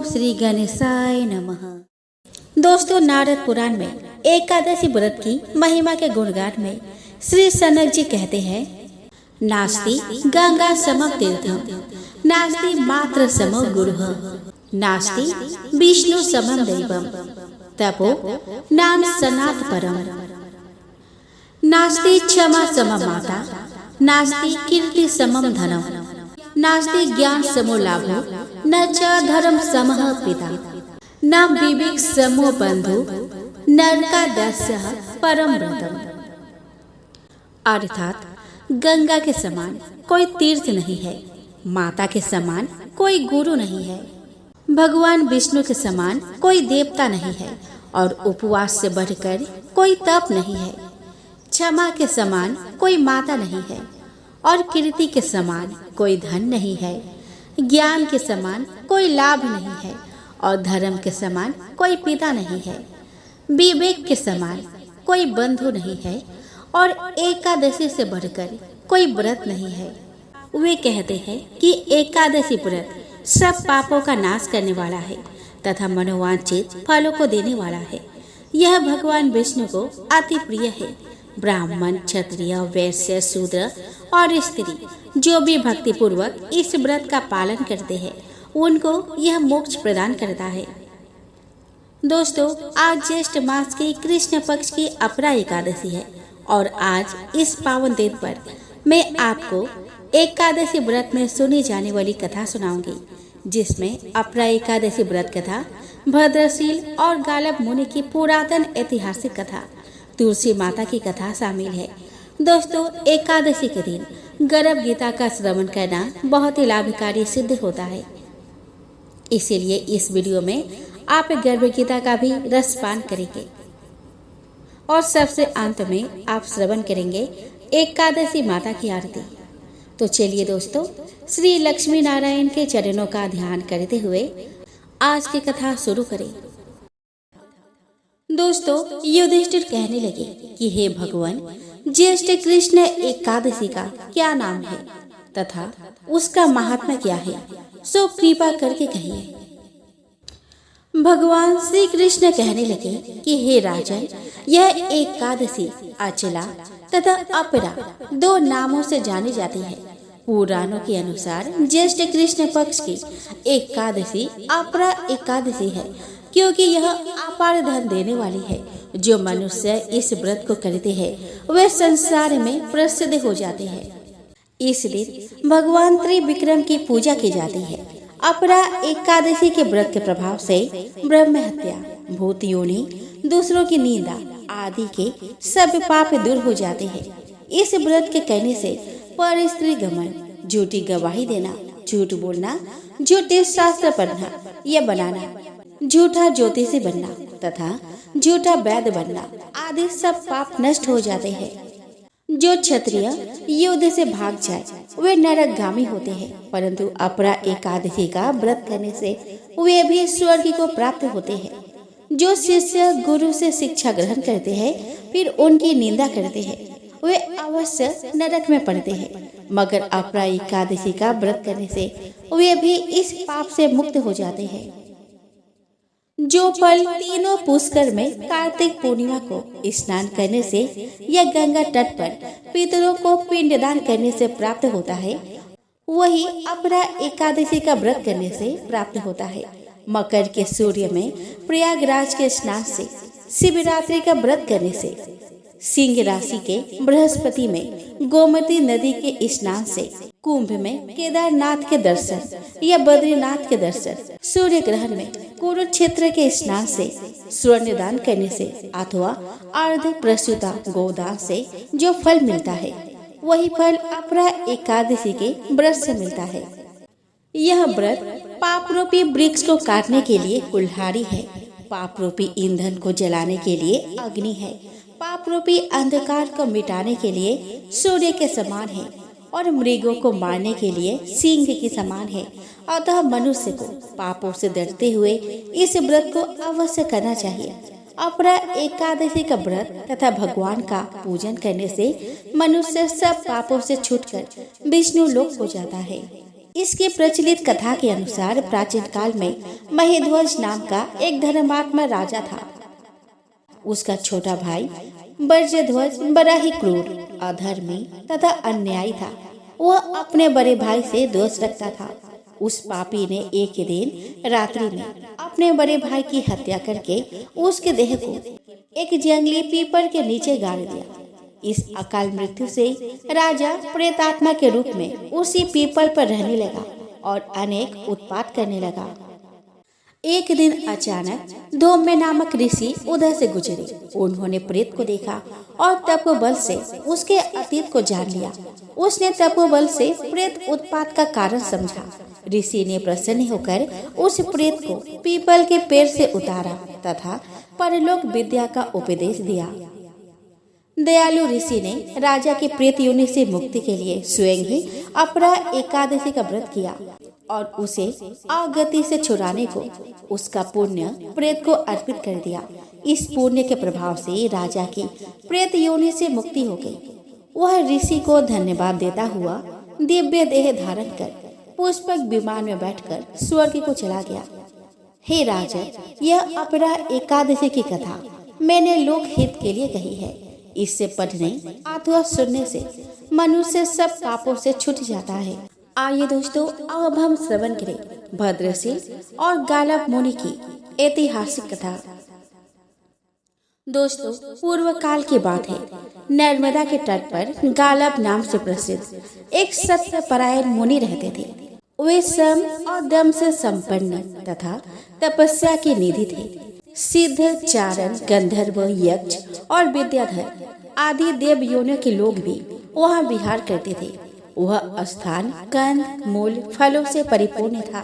श्री गणेशाय नमः। दोस्तों, नारद पुराण में एकादशी व्रत की महिमा के गुणगान में श्री सनक जी कहते हैं, नास्ति गंगा समम तीर्थम, नास्ति मात्र समो गुरुः, नास्ति विष्णु समम दैवम, तपो नाम सनात परम, नास्ति क्षमा समम माता, नास्ति कीर्ति समम धनम, नास्ति ज्ञान समो लाभो, न च धर्म समः पिता, न विवेक समो बंधु, नरकादस्यः परम व्रतम। अर्थात गंगा के समान कोई तीर्थ नहीं है, माता के समान कोई गुरु नहीं है, भगवान विष्णु के समान कोई देवता नहीं है और उपवास से बढ़कर कोई तप नहीं है। क्षमा के समान कोई माता नहीं है और कीर्ति के समान कोई धन नहीं है, ज्ञान के समान कोई लाभ नहीं है और धर्म के समान कोई पिता नहीं है, विवेक के समान कोई बंधु नहीं है और एकादशी से बढ़कर कोई व्रत नहीं है। वे कहते हैं कि एकादशी व्रत सब पापों का नाश करने वाला है तथा मनोवांछित फलों को देने वाला है। यह भगवान विष्णु को अति प्रिय है। ब्राह्मण, क्षत्रिय, वैश्य, शूद्र और स्त्री जो भी भक्ति पूर्वक इस व्रत का पालन करते हैं उनको यह मोक्ष प्रदान करता है। दोस्तों, आज ज्येष्ठ मास की कृष्ण पक्ष की अपरा एकादशी है और आज इस पावन दिन पर मैं आपको एकादशी व्रत में सुनी जाने वाली कथा सुनाऊंगी, जिसमें अपरा एकादशी व्रत कथा, भद्रशील और गालब मुनि की पुरातन ऐतिहासिक कथा, तुलसी माता की कथा शामिल है। दोस्तों, एकादशी के दिन गर्भ गीता का श्रवण करना बहुत ही लाभकारी सिद्ध होता है। इसीलिए इस वीडियो में आप गर्भ गीता का भी रसपान करेंगे और सबसे अंत में आप श्रवण करेंगे एकादशी माता की आरती। तो चलिए दोस्तों, श्री लक्ष्मी नारायण के चरणों का ध्यान करते हुए आज की कथा शुरू करें। दोस्तों, युधिष्ठिर कहने लगे कि हे भगवान, ज्येष्ठ कृष्ण एकादशी का क्या नाम है तथा उसका महात्मा क्या है, सो कृपा करके कहिए। भगवान श्री कृष्ण कहने लगे कि हे राजन, यह एकादशी अचला तथा अपरा दो नामों से जानी जाती है। पुराणों के अनुसार ज्येष्ठ कृष्ण पक्ष की एकादशी अपरा एकादशी है, क्योंकि यह अपार धन देने वाली है। जो मनुष्य इस व्रत को करते हैं वे संसार में प्रसिद्ध हो जाते हैं। इस दिन भगवान त्रिविक्रम की पूजा की जाती है। अपरा एकादशी के व्रत के प्रभाव से ब्रह्म हत्या, भूत योनि, दूसरों की निंदा आदि के सब पाप दूर हो जाते हैं। इस व्रत के करने से पर स्त्री गमन, झूठी गवाही देना, झूठ बोलना, झूठे शास्त्र पढ़ना या बनाना, झूठा ज्योतिषी बनना तथा झूठा वैद्य बनना आदि सब पाप नष्ट हो जाते हैं। जो क्षत्रिय युद्ध से भाग जाए वे नरकगामी होते हैं, परंतु अपरा एकादशी का व्रत करने से वे भी स्वर्ग को प्राप्त होते हैं। जो शिष्य गुरु से शिक्षा ग्रहण करते हैं फिर उनकी निंदा करते हैं वे अवश्य नरक में पड़ते हैं, मगर अपरा एकादशी का व्रत करने से वे भी इस पाप से मुक्त हो जाते हैं। जो फल तीनों पुष्कर में कार्तिक पूर्णिमा को स्नान करने से या गंगा तट पर पितरों को पिंडदान करने से प्राप्त होता है, वही अपरा एकादशी का व्रत करने से प्राप्त होता है। मकर के सूर्य में प्रयागराज के स्नान से, शिवरात्रि का व्रत करने से, सिंह राशि के बृहस्पति में गोमती नदी के स्नान से, कुंभ में केदारनाथ के दर्शन या बद्रीनाथ के दर्शन, सूर्य ग्रहण में कुरुक्षेत्र के स्नान से, स्वर्ण दान करने से अथवा अर्ध प्रसूता गोदान से जो फल मिलता है वही फल अपरा एकादशी के व्रत से मिलता है। यह व्रत पाप रूपी वृक्ष को काटने के लिए कुल्हाड़ी है, पाप रूपी ईंधन को जलाने के लिए अग्नि है, पाप रूपी अंधकार को मिटाने के लिए सूर्य के समान है और मृगों को मारने के लिए सिंह के समान है। अतः मनुष्य को पापों से डरते हुए इस व्रत को अवश्य करना चाहिए। अपरा एकादशी का व्रत तथा भगवान का पूजन करने से मनुष्य सब पापों से छूटकर विष्णु लोक हो जाता है। इसके प्रचलित कथा के अनुसार प्राचीन काल में महेध्वज नाम का एक धर्मात्मा राजा था। उसका छोटा भाई बज्रध्वज बड़ा ही क्रूर, अधर्मी तथा अन्यायी था। वह अपने बड़े भाई से दोष रखता था। उस पापी ने एक दिन रात्रि में अपने बड़े भाई की हत्या करके उसके देह को एक जंगली पीपल के नीचे गाड़ दिया। इस अकाल मृत्यु से राजा प्रेतात्मा के रूप में उसी पीपल पर रहने लगा और अनेक उत्पात करने लगा। एक दिन अचानक धौम्य नामक ऋषि उधर से गुजरे। उन्होंने प्रेत को देखा और तपोबल से उसके अतीत को जान लिया। उसने तपोबल से प्रेत उत्पात का कारण समझा। ऋषि ने प्रसन्न होकर उस प्रेत को पीपल के पेड़ से उतारा तथा परलोक विद्या का उपदेश दिया। दयालु ऋषि ने राजा के प्रेत योनि से मुक्ति के लिए स्वयं ही अपरा एकादशी का व्रत किया और उसे आगति से छुड़ाने को उसका पुण्य प्रेत को अर्पित कर दिया। इस पुण्य के प्रभाव से राजा की प्रेत योनि से मुक्ति हो गई। वह ऋषि को धन्यवाद देता हुआ दिव्य देह धारण कर पुष्पक विमान में बैठकर स्वर्ग को चला गया। हे राजा, यह अपरा एकादशी की कथा मैंने लोक हित के लिए कही है। इससे पढ़ने अथवा सुनने से मनुष्य सब पापों से छूट जाता है। आइए दोस्तों, अब हम श्रवण करें भद्रसेन और गालब मुनि की ऐतिहासिक कथा। दोस्तों, पूर्व काल की बात है। नर्मदा के तट पर गालब नाम से प्रसिद्ध एक सत्यपरायण मुनि रहते थे। वे सम और दम से संपन्न तथा तपस्या के निधि थे। सिद्ध, चारण, गंधर्व, यक्ष और विद्याधर आदि देव योनियों के लोग भी वहाँ विहार करते थे। वह स्थान कंद, मूल, फलों से परिपूर्ण था।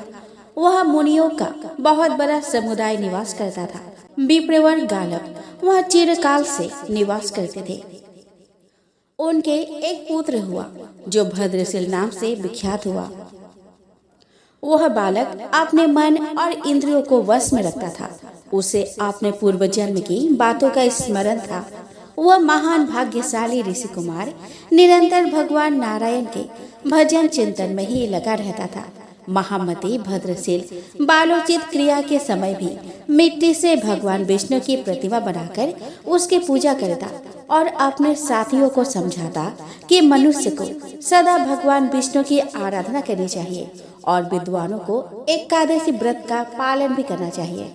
वह मुनियों का बहुत बड़ा समुदाय निवास करता था। विप्रवर गालब वह चिरकाल से निवास करते थे। उनके एक पुत्र हुआ जो भद्रसेन नाम से विख्यात हुआ। वह बालक अपने मन और इंद्रियों को वश में रखता था। उसे अपने पूर्व जन्म की बातों का स्मरण था। वह महान भाग्यशाली ऋषि कुमार निरंतर भगवान नारायण के भजन चिंतन में ही लगा रहता था। महामती भद्रसेन बालोचित क्रिया के समय भी मिट्टी से भगवान विष्णु की प्रतिमा बनाकर उसकी पूजा करता और अपने साथियों को समझाता कि मनुष्य को सदा भगवान विष्णु की आराधना करनी चाहिए और विद्वानों को एकादशी व्रत का पालन भी करना चाहिए।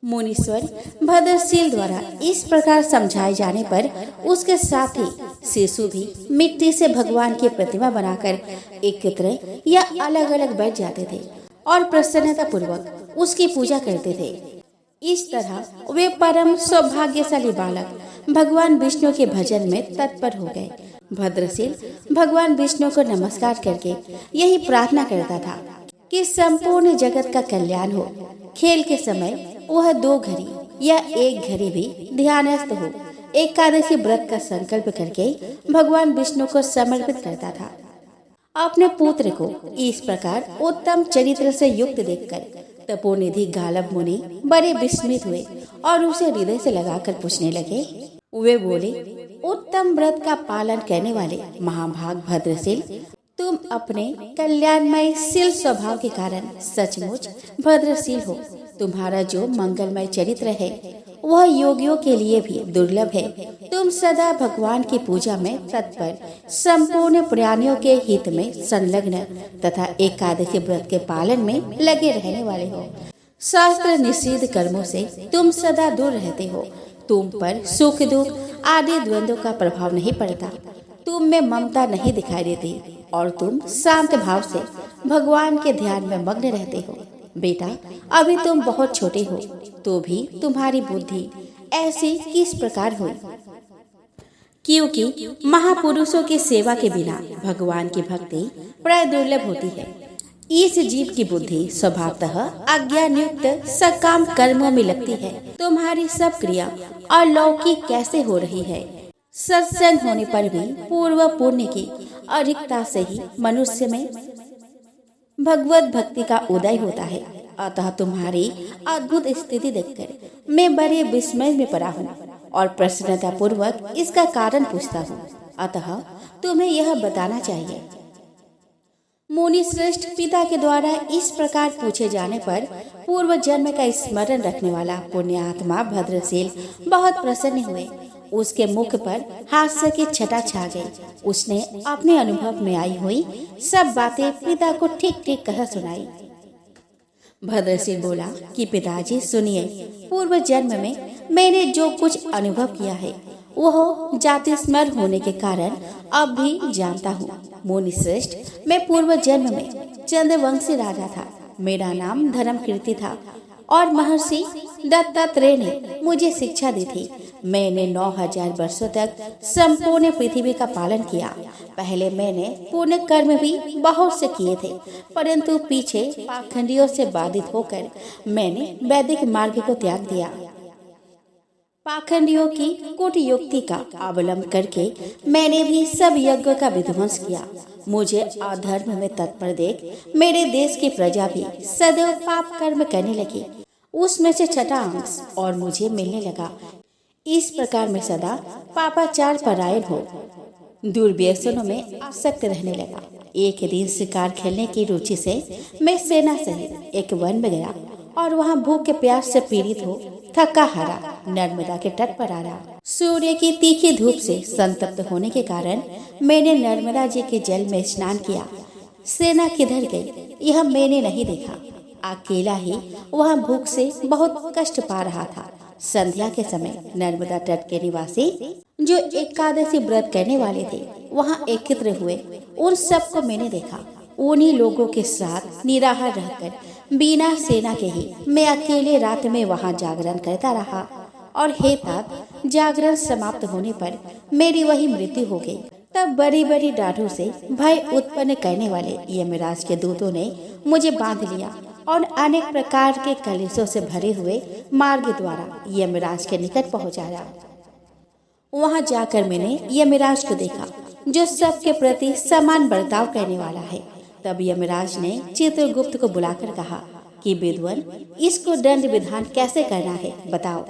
मुनीश्वर भद्रसेन द्वारा इस प्रकार समझाए जाने पर उसके साथी शिशु भी मिट्टी से भगवान की प्रतिमा बनाकर एकत्र या अलग अलग बैठ जाते थे और प्रसन्नता पूर्वक उसकी पूजा करते थे। इस तरह वे परम सौभाग्यशाली बालक भगवान विष्णु के भजन में तत्पर हो गए। भद्रसेन भगवान विष्णु को नमस्कार करके यही प्रार्थना करता था कि संपूर्ण जगत का कल्याण हो। खेल के समय वह 2 घड़ी या 1 घड़ी भी ध्यानस्थ हो एकादशी व्रत का संकल्प करके भगवान विष्णु को समर्पित करता था। अपने पुत्र को इस प्रकार उत्तम चरित्र से युक्त देखकर तपोनिधि गालब मुनि बड़े विस्मित हुए और उसे हृदय से लगाकर पूछने लगे। वे बोले, उत्तम व्रत का पालन करने वाले महाभाग भद्रसेन, तुम अपने कल्याणमय शील स्वभाव के कारण सचमुच भद्रशील हो। तुम्हारा जो मंगलमय चरित्र है वह योगियों के लिए भी दुर्लभ है। तुम सदा भगवान की पूजा में तत्पर, संपूर्ण प्राणियों के हित में संलग्न तथा एकादशी व्रत के पालन में लगे रहने वाले हो। शास्त्र निषिद्ध कर्मों से तुम सदा दूर रहते हो। तुम पर सुख दुख आदि द्वंद्वों का प्रभाव नहीं पड़ता। तुम में ममता नहीं दिखाई देती और तुम शांत भाव से भगवान के ध्यान में मग्न रहते हो। बेटा, अभी तुम बहुत छोटे हो तो भी तुम्हारी बुद्धि ऐसी किस प्रकार हुई? क्योंकि महापुरुषों की सेवा के बिना भगवान की भक्ति प्राय दुर्लभ होती है। इस जीव की बुद्धि स्वभावतः अज्ञान युक्त सकाम कर्मों में लगती है। तुम्हारी सब क्रिया अलौकिक कैसे हो रही है? सत्संग होने पर भी पूर्व पुण्य की अधिकता से ही मनुष्य में भगवत भक्ति का उदय होता है। अतः तुम्हारी अद्भुत स्थिति देखकर मैं बड़े विस्मय में पड़ा हूँ और प्रसन्नता पूर्वक इसका कारण पूछता हूँ। अतः तुम्हें यह बताना चाहिए। मुनि श्रेष्ठ पिता के द्वारा इस प्रकार पूछे जाने पर पूर्व जन्म का स्मरण रखने वाला पुण्यात्मा भद्रशील बहुत प्रसन्न हुए। उसके मुख पर हास्य की छटा छा गई। उसने अपने अनुभव में आई हुई सब बातें पिता को ठीक ठीक कह सुनाई। भद्रशील बोला कि पिताजी सुनिए, पूर्व जन्म में मैंने जो कुछ अनुभव किया है वह जाति स्मर होने के कारण अब भी जानता हूँ। मुनि श्रेष्ठ, मैं पूर्व जन्म में चंद्रवंशी राजा था। मेरा नाम धर्मकीर्ति था और महर्षि दत्तात्रेय ने मुझे शिक्षा दी थी। मैंने 9000 वर्षों तक संपूर्ण पृथ्वी का पालन किया। पहले मैंने पुण्य कर्म भी बहुत से किए थे, परंतु पीछे पाखंडियों से बाधित होकर मैंने वैदिक मार्ग को त्याग दिया। पाखंडियों की कूटयुक्ति का अवलंब करके मैंने भी सब यज्ञ का विध्वंस किया। मुझे अधर्म में तत्पर देख मेरे देश की प्रजा भी सदैव पाप कर्म करने लगी। उसमें से छठा अंश और मुझे मिलने लगा। इस प्रकार मैं सदा पापाचार परायण हो दुर्व्यसनों में आसक्त रहने लगा। एक दिन शिकार खेलने की रुचि से मैं सेना सहित एक वन में गया और वहाँ भूख के प्यास से पीड़ित हो थका हारा नर्मदा के तट पर आ रहा। सूर्य की तीखी धूप से संतप्त होने के कारण मैंने नर्मदा जी के जल में स्नान किया। सेना किधर गई यह मैंने नहीं देखा। अकेला ही वहाँ भूख से बहुत कष्ट पा रहा था। संध्या के समय नर्मदा तट के निवासी जो एकादशी व्रत करने वाले थे वहाँ एकत्र हुए। उन सबको मैंने देखा। उन्हीं लोगों के साथ निराहार रहकर बिना सेना के ही मैं अकेले रात में वहाँ जागरण करता रहा और हे तात, जागरण समाप्त होने पर मेरी वही मृत्यु हो गई। तब बड़ी बड़ी डाढ़ों से भय उत्पन्न करने वाले यमराज के दूतों ने मुझे बांध लिया और अनेक प्रकार के कलेशों से भरे हुए मार्ग द्वारा यमराज के निकट पहुंचाया। वहां जाकर मैंने यमराज को देखा जो सबके प्रति समान बर्ताव करने वाला है। तब यमराज ने चित्रगुप्त को बुलाकर कहा कि विद्वान, इसको दंड विधान कैसे करना है बताओ।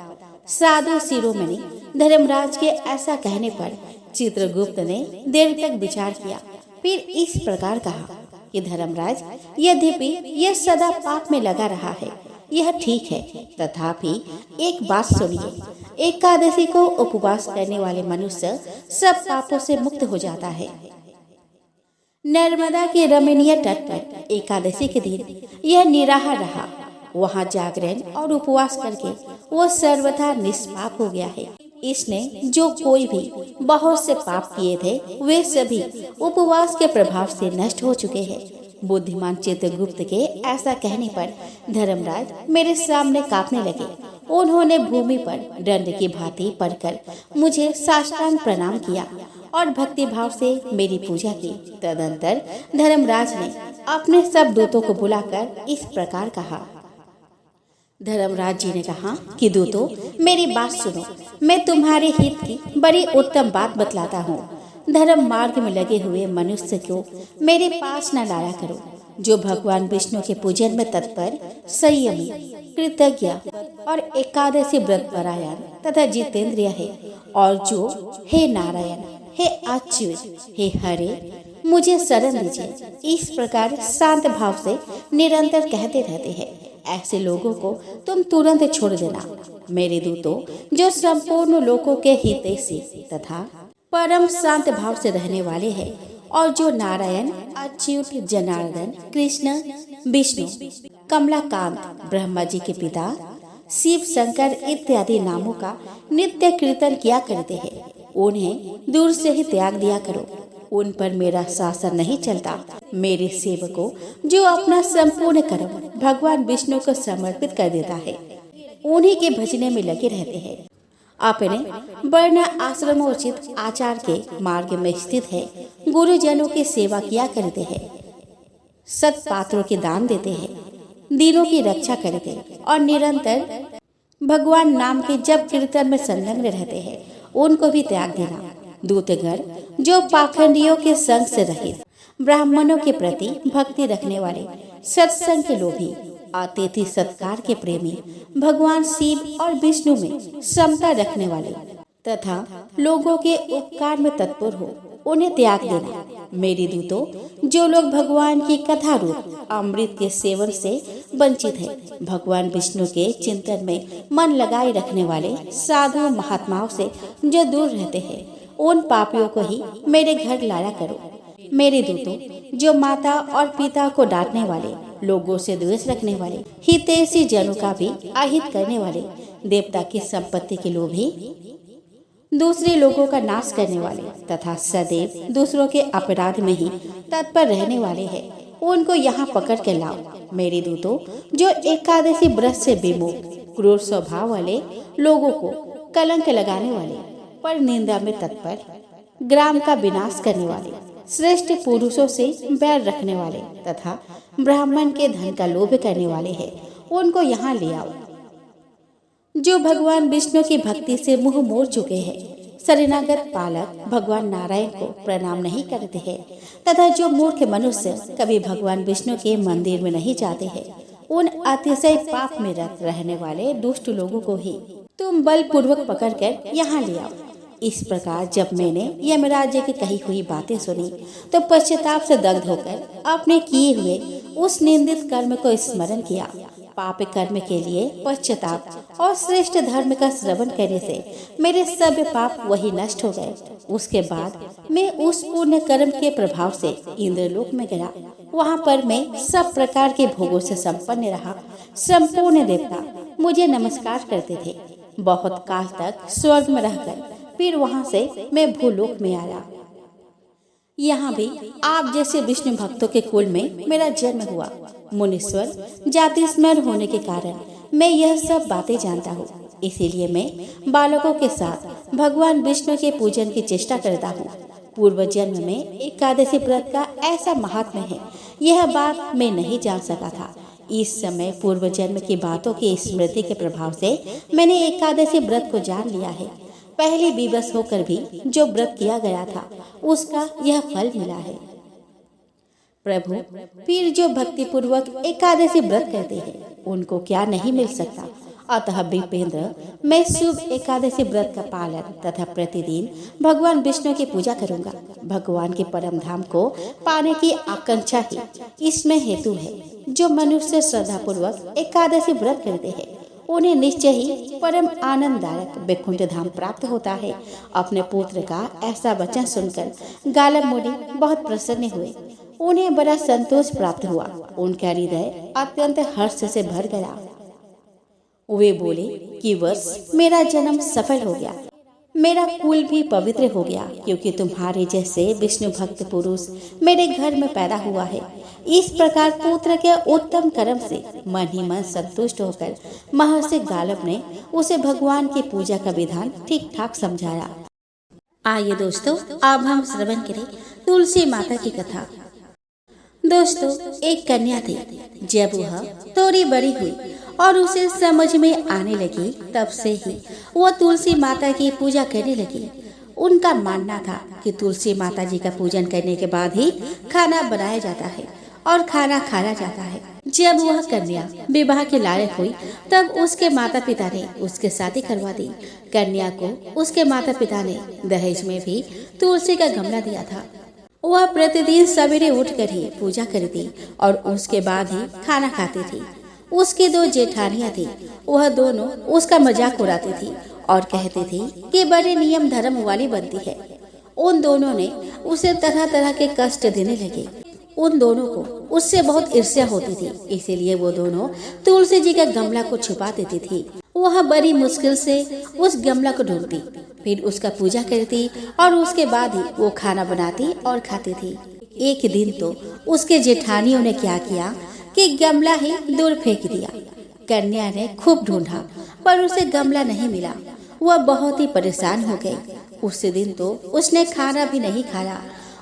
साधु शिरोमणि धर्मराज के ऐसा कहने पर चित्रगुप्त ने देर तक विचार किया। फिर इस प्रकार कहा कि धर्मराज, यद्यपि यह सदा पाप में लगा रहा है यह ठीक है, तथापि एक बात सुनिए। एकादशी को उपवास करने वाले मनुष्य सब पापों से मुक्त हो जाता है। नर्मदा के रमणीय तट पर एकादशी के दिन यह निराहार रहा। वहाँ जागरण और उपवास करके वो सर्वथा निष्पाप हो गया है। इसने जो कोई भी बहुत से पाप किए थे वे सभी उपवास के प्रभाव से नष्ट हो चुके हैं। बुद्धिमान चित्रगुप्त के ऐसा कहने पर धर्मराज मेरे सामने कांपने लगे। उन्होंने भूमि पर दंड की भांति पड़कर मुझे साष्टांग प्रणाम किया और भक्ति भाव से मेरी पूजा की। तदंतर धर्मराज ने अपने सब दूतों को बुलाकर इस प्रकार कहा। धर्मराज जी ने कहा कि दूतों, मेरी बात सुनो। मैं तुम्हारे हित की बड़ी उत्तम बात बतलाता हूँ। धर्म मार्ग में लगे हुए मनुष्य को मेरे पास न लाया करो। जो भगवान विष्णु के पूजन में तत्पर, संयमी, कृतज्ञ और एकादशी व्रत परायण तथा जितेंद्रिय है और जो हे नारायण, हे अच्युत, हे हरे, मुझे शरण दीजिए, इस प्रकार शांत भाव से निरंतर कहते रहते हैं, ऐसे लोगों को तुम तुरंत छोड़ देना। मेरे दूतों, जो संपूर्ण लोगों के हितैषी तथा परम शांत भाव से रहने वाले हैं और जो नारायण, अच्युत, जनार्दन, कृष्ण, विष्णु, कमलाकांत, ब्रह्मा जी के पिता, शिव, शंकर इत्यादि नामों का नित्य कीर्तन किया करते हैं, उन्हें दूर से ही त्याग दिया करो। उन पर मेरा शासन नहीं चलता। मेरे सेवकों, जो अपना संपूर्ण कर्म भगवान विष्णु को समर्पित कर देता है, उन्हीं के भजने में लगे रहते हैं। अपने वर्ण आश्रमोचित आचार के मार्ग में स्थित है। गुरुजनों की सेवा किया करते हैं, सत पात्रों के दान देते हैं, दीनों की रक्षा करते हैं और निरंतर भगवान नाम के जप कीर्तन में संलग्न रहते हैं, उनको भी त्याग देना। दूतगण, जो पाखंडियों के संग से रहित, ब्राह्मणों के प्रति भक्ति रखने वाले, सत्संग के लोभी, अतिथि सत्कार के प्रेमी, भगवान शिव और विष्णु में समता रखने वाले तथा लोगों के उपकार में तत्पर हो, उन्हें त्याग देना। मेरी दूतों, जो लोग भगवान की कथा रूप अमृत के सेवन से वंचित है, भगवान विष्णु के चिंतन में मन लगाए रखने वाले साधु महात्माओं से जो दूर रहते हैं, उन पापियों को ही मेरे घर लाया करो। मेरे दूतों, जो माता और पिता को डांटने वाले, लोगों से द्वेष रखने वाले, हितैषी जनों का भी अहित करने वाले, देवता की संपत्ति के लोभी, दूसरे लोगों का नाश करने वाले तथा सदैव दूसरों के अपराध में ही तत्पर रहने वाले हैं, उनको यहाँ पकड़ के लाओ। मेरे दूतों, जो एकादशी व्रत से विमुख, क्रूर स्वभाव वाले लोगों को कलंक लगाने वाले, पर निंदा में तत्पर, ग्राम का विनाश करने वाले, श्रेष्ठ पुरुषों से बैर रखने वाले तथा ब्राह्मण के धन का लोभ करने वाले हैं, उनको यहाँ ले आओ। जो भगवान विष्णु की भक्ति से मुंह मोड़ चुके हैं, शरणागत पालक भगवान नारायण को प्रणाम नहीं करते हैं तथा जो मूर्ख मनुष्य कभी भगवान विष्णु के मंदिर में नहीं जाते हैं, उन अतिशय पाप में रत रहने वाले दुष्ट लोगों को ही तुम बलपूर्वक पकड़कर यहाँ ले आओ। इस प्रकार जब मैंने यमराज जी की कही हुई बातें सुनी तो पश्चाताप से दग्ध होकर अपने किए हुए उस निंदित कर्म को स्मरण किया। पाप कर्म के लिए पश्चाताप और श्रेष्ठ धर्म का श्रवण करने से मेरे सब पाप वही नष्ट हो गए। उसके बाद मैं उस पुण्य कर्म के प्रभाव से इंद्रलोक में गया। वहाँ पर मैं सब प्रकार के भोगों से संपन्न रहा। संपूर्ण देवता मुझे नमस्कार करते थे। बहुत काल तक स्वर्ग में रहकर फिर वहाँ से मैं भूलोक में आया। यहाँ भी आप जैसे विष्णु भक्तों के कुल में मेरा जन्म हुआ। मुनीश्वर जाति स्मरण होने के कारण मैं यह सब बातें जानता हूँ। इसीलिए मैं बालकों के साथ भगवान विष्णु के पूजन की चेष्टा करता हूँ। पूर्व जन्म में एकादशी व्रत का ऐसा महात्म्य है, यह बात मैं नहीं जान सका था। इस समय पूर्व जन्म की बातों की स्मृति के प्रभाव से मैंने एकादशी व्रत को जान लिया है। पहले विवश होकर भी जो व्रत किया गया था, उसका यह फल मिला है। प्रभु, फिर जो भक्ति पूर्वक एकादशी व्रत करते हैं, उनको क्या नहीं मिल सकता। अतः विपेंद्र, मैं शुभ एकादशी व्रत का पालन तथा प्रतिदिन भगवान विष्णु की पूजा करूंगा। भगवान के परम धाम को पाने की आकांक्षा ही इसमें हेतु है। जो मनुष्य श्रद्धा पूर्वक एकादशी व्रत करते हैं, उन्हें निश्चय ही परम आनंददायक वैकुंठ धाम प्राप्त होता है। अपने पुत्र का ऐसा वचन सुनकर गालव मुनि बहुत प्रसन्न हुए। उन्हें बड़ा संतोष प्राप्त हुआ। उनका हृदय अत्यंत हर्ष से भर गया। वे बोले कि बस मेरा जन्म सफल हो गया, मेरा कुल भी पवित्र हो गया, क्योंकि तुम्हारे जैसे विष्णु भक्त पुरुष मेरे घर में पैदा हुआ है। इस प्रकार पुत्र के उत्तम कर्म से मन ही मन संतुष्ट होकर महर्षि गालव ने उसे भगवान की पूजा का विधान ठीक ठाक समझाया। आइए दोस्तों, अब हम श्रवण करें तुलसी माता की कथा। दोस्तों, एक कन्या थी। जब वह थोड़ी बड़ी हुई और उसे समझ में आने लगी, तब से ही वह तुलसी माता की पूजा करने लगी। उनका मानना था कि तुलसी माता जी का पूजन करने के बाद ही खाना बनाया जाता है और खाना खाया जाता है। जब वह कन्या विवाह के लायक हुई, तब उसके माता पिता ने उसके शादी करवा दी। कन्या को उसके माता पिता ने दहेज में भी तुलसी का गमला दिया था। वह प्रतिदिन सवेरे उठकर ही पूजा करती और उसके बाद ही खाना खाती थी। उसकी दो जेठानियां थी। वह दोनों उसका मजाक उड़ाती थी और कहती थी कि बड़े नियम धर्म वाली बनती है। उन दोनों ने उसे तरह तरह के कष्ट देने लगे। उन दोनों को उससे बहुत ईर्ष्या होती थी, इसीलिए वो दोनों तुलसी जी का गमला को छुपा देती थी। वह बड़ी मुश्किल से उस गमला को ढूंढती, फिर उसका पूजा करती और उसके बाद ही वो खाना बनाती और खाती थी। एक दिन तो उसके जेठानियों ने क्या किया कि गमला ही दूर फेंक दिया। कन्या ने खूब ढूंढा पर उसे गमला नहीं मिला। वह बहुत ही परेशान हो गई। उस दिन तो उसने खाना भी नहीं खाया।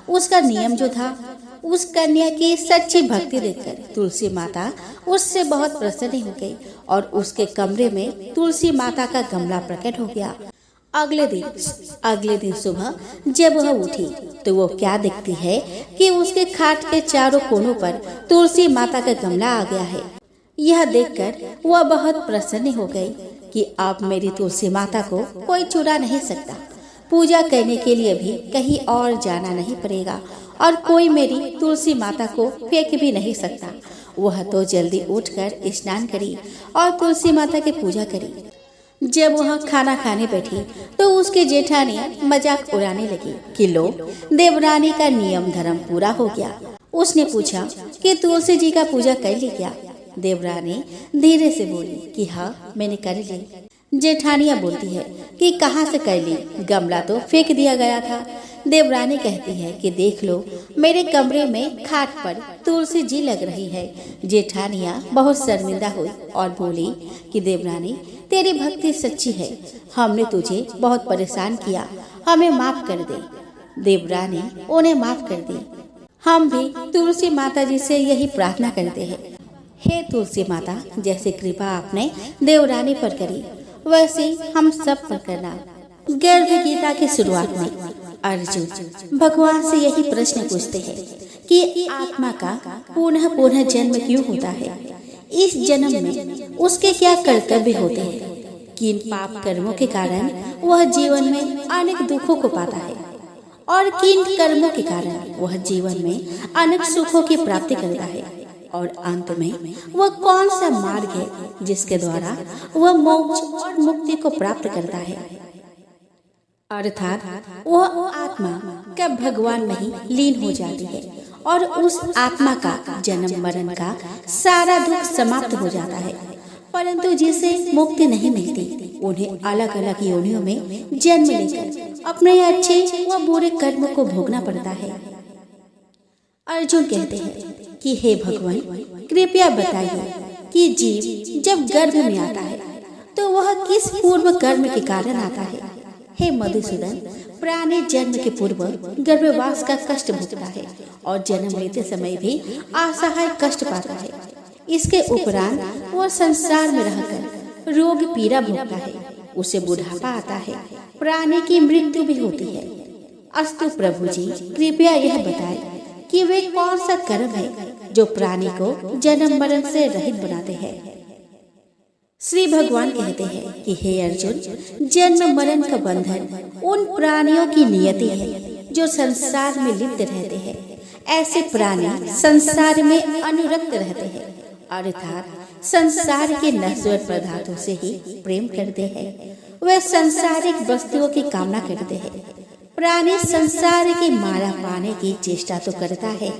उसका नियम जो था, उस कन्या की सच्ची भक्ति देखकर तुलसी माता उससे बहुत प्रसन्न हो गई और उसके कमरे में तुलसी माता का गमला प्रकट हो गया। अगले दिन सुबह जब वह उठी तो वो क्या देखती है कि उसके खाट के चारों कोनों पर तुलसी माता का गमला आ गया है। यह देखकर वह बहुत प्रसन्न हो गई कि अब मेरी तुलसी माता को कोई चुरा नहीं सकता। पूजा करने के लिए भी कहीं और जाना नहीं पड़ेगा और कोई मेरी तुलसी माता को फेंक भी नहीं सकता। वह तो जल्दी उठकर स्नान करी और तुलसी माता की पूजा करी। जब वह खाना खाने बैठी तो उसके जेठानी मजाक उड़ाने लगी कि लो, देवरानी का नियम धर्म पूरा हो गया। उसने पूछा कि तुलसी जी का पूजा कर ली क्या? देवरानी धीरे से बोली कि हाँ, मैंने कर ली। जेठानिया बोलती है कि कहाँ से कर ली? गमला तो फेंक दिया गया था। देवरानी कहती है कि देख लो, मेरे कमरे में खाट पर तुलसी जी लग रही है। जेठानिया बहुत शर्मिंदा हुई और बोली कि देवरानी, तेरी भक्ति सच्ची है, हमने तुझे बहुत परेशान किया, हमें माफ कर दे। देवरानी उन्हें माफ कर दी। हम भी तुलसी माता जी से यही प्रार्थना करते हैं, हे तुलसी माता, जैसे कृपा आपने देवरानी पर करी वैसे हम सब पर करना। गर्भ गीता की शुरुआत में अर्जुन भगवान से यही प्रश्न पूछते हैं कि आत्मा का पुनः पुनः जन्म क्यों होता है? इस जन्म में उसके क्या कर्तव्य होते हैं? किन पाप कर्मों के कारण वह जीवन में अनेक दुखों को पाता है और किन कर्मों के कारण वह जीवन में अनेक सुखों की प्राप्ति करता है? और अंत में वह कौन सा मार्ग है जिसके द्वारा वह मोक्ष और मुक्ति को प्राप्त करता है? अर्थात वह आत्मा कब भगवान में ही लीन हो जाती है और उस आत्मा का जन्म मरण का सारा दुख समाप्त हो जाता है। परंतु जिसे मुक्ति नहीं मिलती, उन्हें अलग अलग योनियों में जन्म लेकर अपने अच्छे व बुरे कर्म को भोगना पड़ता है। अर्जुन कहते हैं कि हे भगवान, कृपया बताइए कि जीव जब गर्भ में आता है तो वह किस पूर्व कर्म के कारण आता है? हे मधुसूदन, प्राणी जन्म के पूर्व गर्भवास का कष्ट भोगता है और जन्म लेते समय भी असहाय कष्ट पाता है। इसके उपरांत वह संसार में रहकर रोग पीड़ा भोगता है, उसे बुढ़ापा आता है, प्राणी की मृत्यु भी होती है। अस्तु प्रभु जी, कृपया यह बताएं कि वे कौन सा कर्म है जो प्राणी को जन्म मरण से रहित बनाते हैं? श्री भगवान कहते हैं कि हे अर्जुन, जन्म मरण का बंधन उन प्राणियों की नियति है जो संसार में लिप्त रहते हैं। ऐसे प्राणी संसार में अनुरक्त रहते हैं, अर्थात संसार के नश्वर पदार्थों से ही प्रेम करते हैं। वे संसारिक वस्तुओं की कामना करते हैं। प्राणी संसार की माला पाने की चेष्टा तो करता है,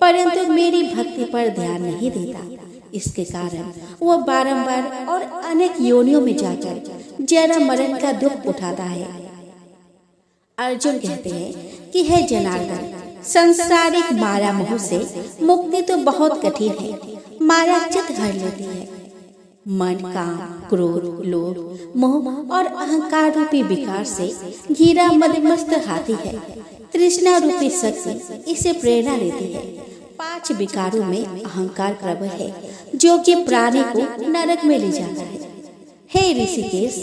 परंतु मेरी भक्ति पर ध्यान नहीं देता। इसके कारण वह बारंबार और अनेक योनियों में जाकर जन्म मरण का दुख उठाता है। अर्जुन कहते हैं कि हे जनार्दन, संसारिक माया मोह से मुक्ति तो बहुत कठिन है। माया चित हर लेती है। मन, काम, क्रोध, लोभ, मोह और अहंकार रूपी विकार से घिरा मदमस्त हाथी है। तृष्णा रूपी शक्ति इसे प्रेरणा देती है। 5 विकारों में अहंकार प्रबल है जो कि प्राणी को नरक में ले जाता है। हे ऋषिकेश,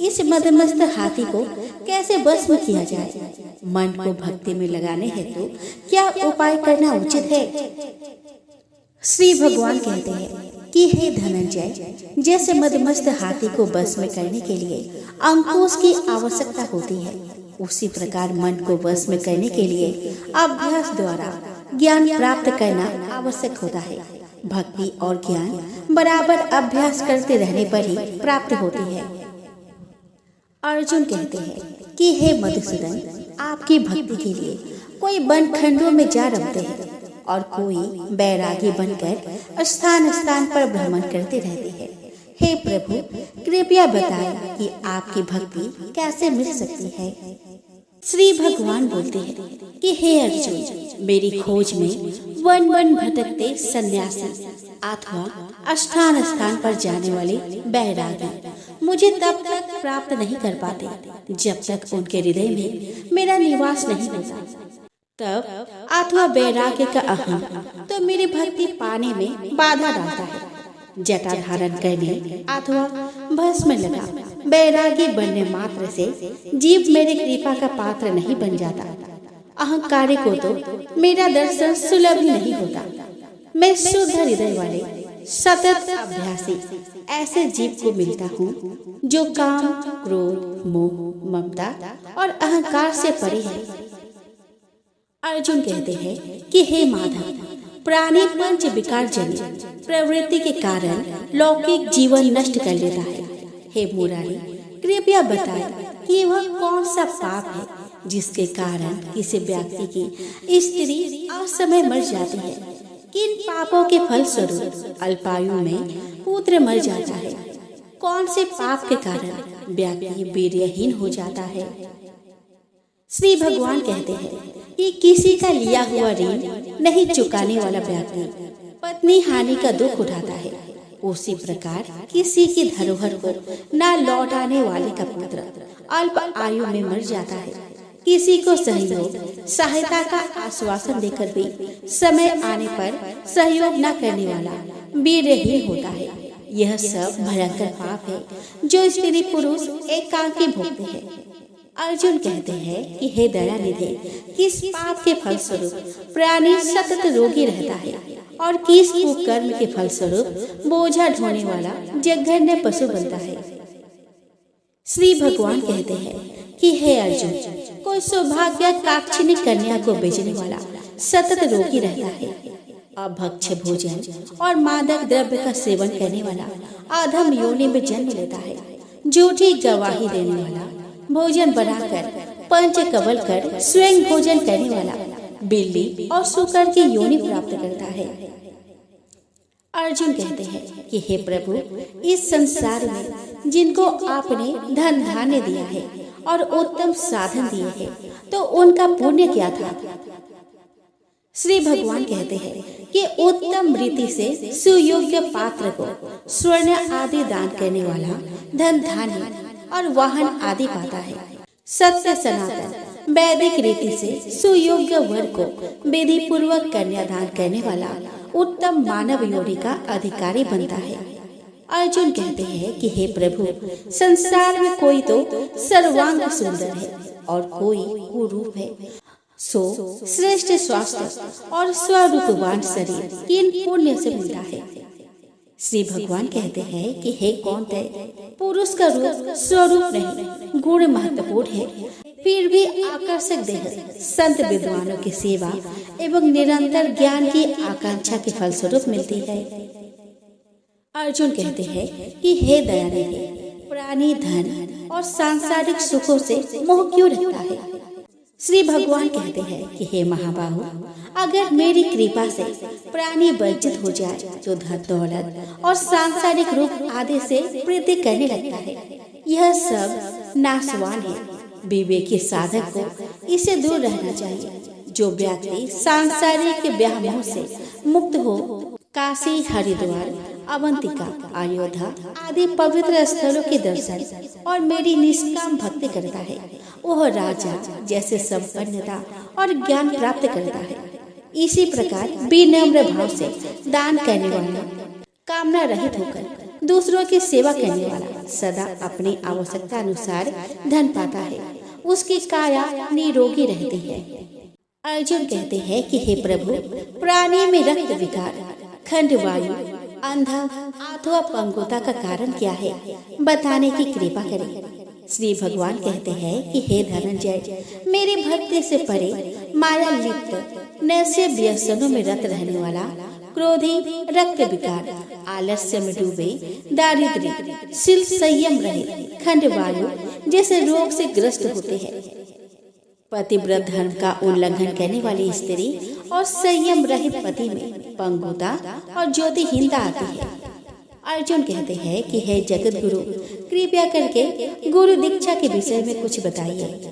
इस मदमस्त हाथी को कैसे भस्म किया जाए? मन को भक्ति में लगाने हेतु क्या उपाय करना उचित है? श्री भगवान कहते हैं कि हे धनंजय, जैसे मदमस्त हाथी को वश में करने के लिए अंकुश की आवश्यकता होती है, उसी प्रकार मन को वश में करने के लिए अभ्यास द्वारा ज्ञान प्राप्त करना आवश्यक होता है। भक्ति और ज्ञान बराबर अभ्यास करते रहने पर ही प्राप्त होती है। अर्जुन कहते हैं कि हे मधुसूदन, आपकी भक्ति के लिए कोई वन खंडों में जा रमते हैं और कोई बैरागी बनकर स्थान स्थान पर भ्रमण करते रहते हैं। हे प्रभु, कृपया बताएं कि आपकी भक्ति कैसे मिल सकती है? श्री भगवान बोलते हैं कि हे अर्जुन, मेरी खोज में वन वन भटकते सन्यासी अथवा स्थान स्थान पर जाने वाले बैरागी मुझे तब तक प्राप्त नहीं कर पाते जब तक उनके हृदय में मेरा निवास नहीं होता। तब अथवा बैराग्य का अहम तो मेरी भक्ति पाने में बाधा डालता है। जटा धारण करने अथवा भस्म लगा बैरागी बनने मात्र से जीव मेरे कृपा का पात्र नहीं बन जाता। अहंकारी को तो मेरा दर्शन सुलभ ही नहीं होता। मैं शुद्ध हृदय वाले सतत अभ्यासी ऐसे जीव को मिलता हूँ जो काम, क्रोध, मोह, ममता और अहंकार से परे है। अर्जुन कहते हैं कि हे माधव, प्राणी पंच विकार जनित प्रवृत्ति के कारण लौकिक जीवन नष्ट कर लेता है। हे मुरारी, कृपया बताएं कि वह कौन सा पाप है जिसके कारण किसी व्यक्ति की स्त्री असमय मर जाती है। किन पापों के फलस्वरूप अल्पायु में पुत्र मर जाता है। कौन से पाप के कारण व्यक्ति वीर्यहीन हो जाता है। श्री भगवान कहते हैं कि किसी का लिया हुआ ऋण नहीं चुकाने वाला व्यक्ति पत्नी हानि का दुख उठाता है, उसी प्रकार किसी की धरोहर को न लौटाने वाले का पुत्र अल्प आयु में मर जाता है। किसी को सहयोग सहायता का आश्वासन देकर भी समय आने पर सहयोग न करने वाला वीर्यहीन होता है। यह सब भयंकर पाप है जो स्त्री पुरुष एकांकी भोगते हैं। अर्जुन कहते हैं कि हे दयानिधि, किस पाप के फलस्वरूप प्राणी सतत रोगी रहता है और किस कुकर्म के फलस्वरूप बोझा ढोने वाला जघन्य पशु बनता है। श्री भगवान कहते हैं कि हे अर्जुन, कोई सौभाग्य काक्षिणी कन्या को बेचने वाला सतत रोगी रहता है। अभक्ष्य भोजन और मादक द्रव्य का सेवन करने वाला अधम योनि में जन्म लेता है। झूठी गवाही देने वाला, भोजन बनाकर पंच कबल कर स्वयं भोजन करने वाला बिल्ली और सूकर की योनि प्राप्त करता है। अर्जुन कहते हैं कि हे प्रभु, इस संसार में जिनको आपने धन धान्य दिया है और उत्तम साधन दिए हैं, तो उनका पुण्य क्या था। श्री भगवान कहते हैं कि उत्तम रीति से सुयोग्य पात्र को स्वर्ण आदि दान करने वाला धन धान्य और वाहन आदि पाता है। सत्य सनातन वैदिक रीति से सुयोग्य वर को विधि पूर्वक कन्यादान करने वाला उत्तम मानव योनि का अधिकारी बनता है। अर्जुन कहते हैं कि हे प्रभु, संसार में कोई तो सर्वांग सुंदर है और कोई कुरूप है। सो श्रेष्ठ स्वास्थ्य और स्वरूपवान शरीर किन पुण्य से मिलता है। श्री भगवान कहते हैं कि हे कौन है, पुरुष का रूप स्वरूप नहीं, गुण महत्वपूर्ण है, फिर भी आकर्षक देह संत विद्वानों की सेवा एवं निरंतर ज्ञान की आकांक्षा के फलस्वरूप मिलती है। अर्जुन कहते हैं कि हे दयानिधि, प्राणी धन और सांसारिक सुखों से मोह क्यों रखता है। श्री भगवान कहते हैं कि हे महाबाहु, अगर मेरी कृपा से प्राणी वंचित हो जाए तो धन दौलत और सांसारिक रूप आदि से प्रीति करने लगता है। यह सब नाशवान है। विवेकी साधक को इसे दूर रहना चाहिए। जो व्यक्ति सांसारिक व्यामोह से मुक्त हो काशी, हरिद्वार, अवंतिका, अयोध्या आदि पवित्र स्थलों के दर्शन और मेरी निष्काम भक्ति करता है, वह राजा जैसे संपन्नता और ज्ञान प्राप्त करता है। इसी प्रकार विनम्र भाव से दान करने वाला, कामना रहित होकर दूसरों की सेवा करने वाला सदा अपनी आवश्यकता अनुसार धन पाता है। उसकी काया निरोगी रहती है। अर्जुन कहते हैं कि हे प्रभु, प्राणी में रक्त विकार, खंड वायु, अंधा अथवा पंगुता का कारण क्या है, बताने की कृपा करें। श्री भगवान कहते हैं कि हे धनंजय, मेरी भक्ति से परे माया लिप्त नैसे व्यसनों में रत रहने वाला, क्रोधी, रक्त विकार, आलस्य में डूबे, दारिद्र्य, शील संयम रहे, खंड वायु जैसे रोग से ग्रस्त होते हैं, पतिव्रत धर्म का उल्लंघन करने वाली स्त्री और संयम रहित पति में पंगुता और ज्योतिहीनता आती है। अर्जुन कहते हैं कि हे जगत गुरु, कृपया करके गुरु दीक्षा के विषय में कुछ बताइए।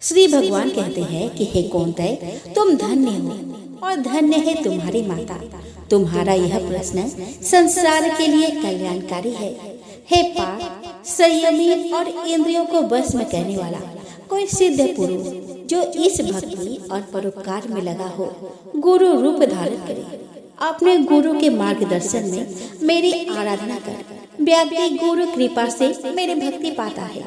श्री भगवान कहते हैं कि हे कौंतेय, तुम धन्य हो और धन्य है तुम्हारी माता। तुम्हारा यह प्रश्न संसार के लिए कल्याणकारी है। हे पार्थ, संयमी और इंद्रियों को वश में करने वाला कोई सिद्ध पुरुष जो इस भक्ति और परोपकार में लगा हो, गुरु रूप धारण करे। अपने गुरु के मार्गदर्शन में मेरी आराधना कर व्यक्ति गुरु कृपा से मेरी भक्ति पाता है।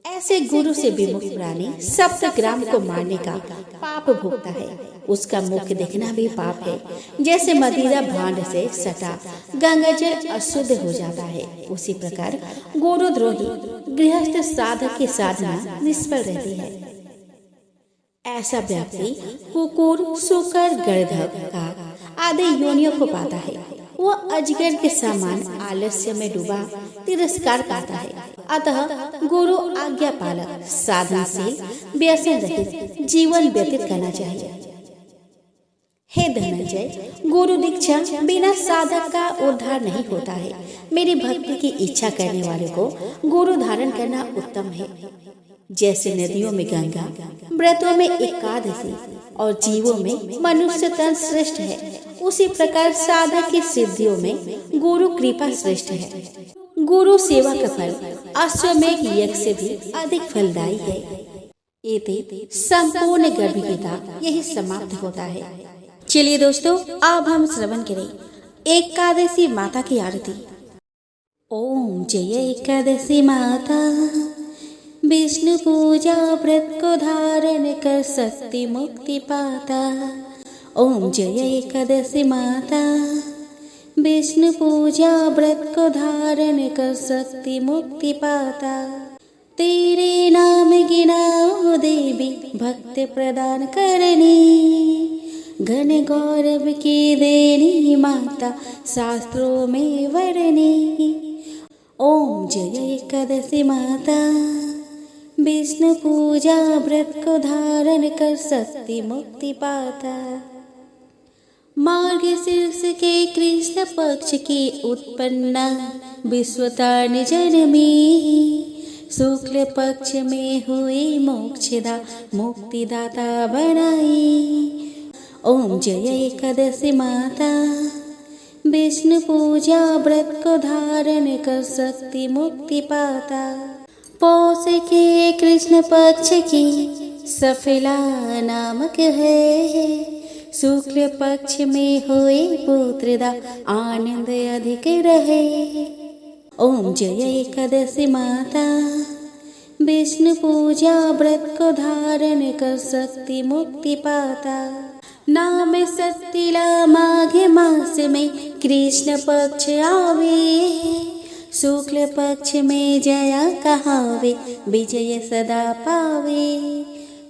ऐसे गुरु से विमुख प्राणी सप्तग्राम को मारने का पाप भोगता है। उसका मुख देखना भी पाप है। जैसे मदिरा भांड से सटा गंगाजल अशुद्ध हो जाता है, उसी प्रकार गुरुद्रोही गृहस्थ साधक की साधना निष्फल रहती है। ऐसा व्यक्ति कुकुर, शुकर, गर्दभ, काक आदि योनियों को पाता है। वो अजगर के समान आलस्य में डूबा तिरस्कार पाता है। अतः गुरु आज्ञा पालक, साधनशील, व्यसन रहित जीवन व्यतीत करना चाहिए। हे धनंजय, गुरु दीक्षा बिना साधक का उद्धार नहीं होता है। मेरी भक्ति की इच्छा करने वाले को गुरु धारण करना उत्तम है। जैसे नदियों में गंगा, व्रतों में एकादशी और जीवों में मनुष्य तन श्रेष्ठ है, उसी प्रकार साधक की सिद्धियों में गुरु कृपा श्रेष्ठ है। गुरु सेवा का फल अश्वमेघ यज्ञ से भी अधिक फलदायी है। इति संपूर्ण गर्भ गीता यही समाप्त होता है। चलिए दोस्तों, अब हम श्रवण करें एकादशी माता की आरती। ओम जय एकादशी माता, विष्णु पूजा व्रत को धारण कर सकती मुक्ति पाता। ओम जय एकादशी माता, विष्णु पूजा व्रत को धारण कर सकती मुक्ति पाता। तेरे नाम गिनाओ देवी भक्त प्रदान करनी, घन गौरव की देनी माता शास्त्रों में वर्णी। ओम जय एकादशी माता, विष्णु पूजा व्रत को धारण कर सकती मुक्ति पाता। मार्गशीर्ष के कृष्ण पक्ष की उत्पन्ना विश्वतारिणी जनमी, शुक्ल पक्ष में हुई मोक्षदा मुक्तिदाता बनाई। ओम जय एकादशी माता, विष्णु पूजा व्रत को धारण कर सकती मुक्ति पाता। पौष के कृष्ण पक्ष की सफला नामक है, शुक्ल पक्ष में हुए पुत्रदा आनंद अधिक रहे। ओम जय एकादशी माता, विष्णु पूजा व्रत को धारण कर सकती मुक्ति पाता। नाम सत्तिला माघ मास में कृष्ण पक्ष आवे, शुक्ल पक्ष में जया कहावे विजय सदा पावे।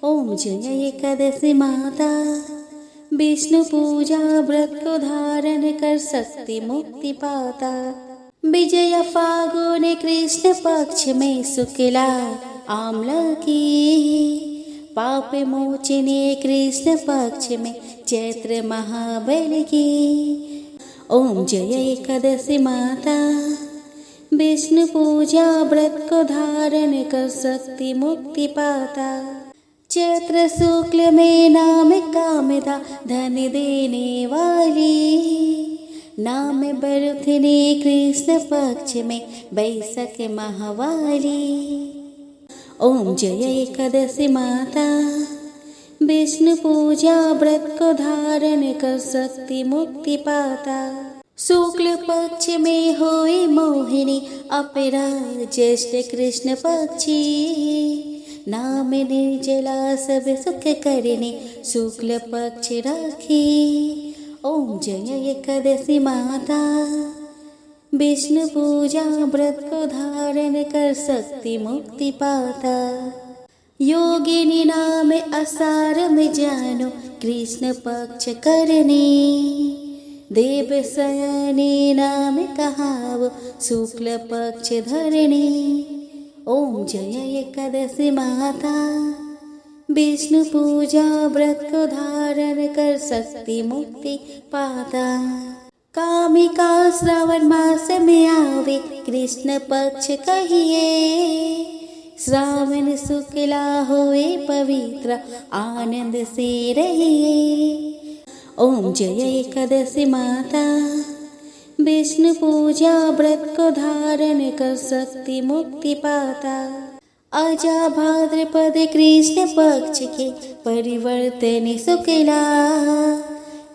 ओम जय एकादशी माता, विष्णु पूजा व्रत को धारण कर सकती मुक्ति पाता। विजय फागुन कृष्ण पक्ष में शुक्ला आम्ल की, पाप मोचने कृष्ण पक्ष में चैत्र महाबल की। ओम जय एकादशी माता, विष्णु पूजा व्रत को धारण कर सकती मुक्ति पाता। चैत्र शुक्ल में नाम कामदा धन देने वाली, नाम बरुथिनी कृष्ण पक्ष में बैसख महावाली। ओम जय एकादशी माता, विष्णु पूजा व्रत को धारण कर सकती मुक्ति पाता। शुक्ल पक्ष में होए मोहिनी अपरा ज्येष्ठ कृष्ण पक्षी, नाम निर्जला सब सुख करने शुक्ल पक्ष राखी। ओम जय एकादशी माता, विष्णु पूजा व्रत को धारण कर सकती मुक्ति पाता। योगिनी नाम आषाढ़ में जानो कृष्ण पक्ष करने, देव शयनी नाम कहावो शुक्ल पक्ष धरणी। ओम जय एकादशी माता, विष्णु पूजा व्रत को धारण कर सकती मुक्ति पाता। कामिका श्रावण मास में आवे कृष्ण पक्ष कहिए, श्रावण शुक्ला होए पवित्र आनंद से रहिए। ओम जय एकादशी माता, विष्णु पूजा व्रत को धारण कर सकती मुक्ति पाता। आजा भाद्रपद कृष्ण पक्ष के परिवर्तन शुक्ला,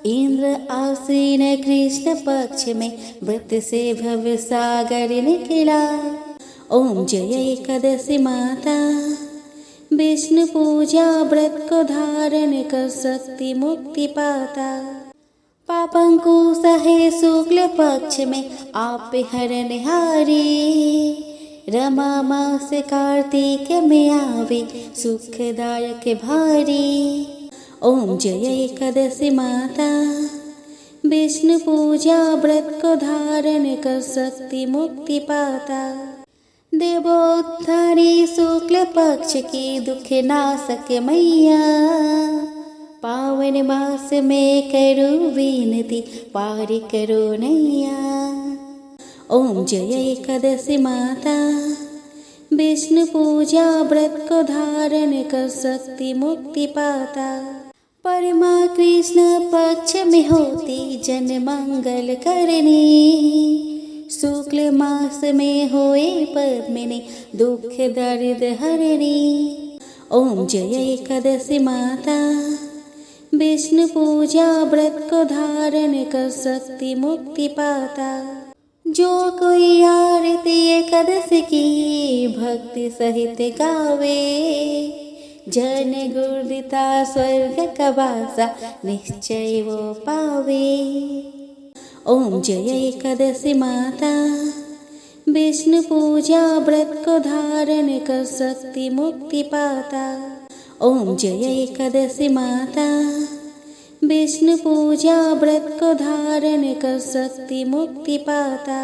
इंद्र आसीन कृष्ण पक्ष में व्रत से भव सागर निकला। ओम जय एकादशी माता, विष्णु पूजा व्रत को धारण कर सकती मुक्ति पाता। पापंकुश है शुक्ल पक्ष में आप हरन हारी, रमा मास कार्तिक में आवे सुखदायक भारी। ओम जय एकादशी माता, विष्णु पूजा व्रत को धारण कर सकती मुक्ति पाता। देवोत्थानी शुक्ल पक्ष की दुख नाशक मैया, पावन मास में करूं विनती पार करो नैया। ओम जय एकादशी माता, विष्णु पूजा व्रत को धारण कर सकती मुक्ति पाता। परमा कृष्ण पक्ष में होती जन मंगल करनी, शुक्ल मास में होए पद्मिनी दुख दर्द हरणी। ओम जय एकादशी माता, विष्णु पूजा व्रत को धारण कर सकती मुक्ति पाता। जो कोई आरती एकादशी की भक्ति सहित गावे, जन गुरुदिता स्वर्ग का वासा निश्चय वो पावे। ओम जय एकादशी माता, विष्णु पूजा व्रत को धारण कर सकती मुक्ति पाता। ओम जय एकादशी माता, विष्णु पूजा व्रत को धारण कर सकती मुक्ति पाता।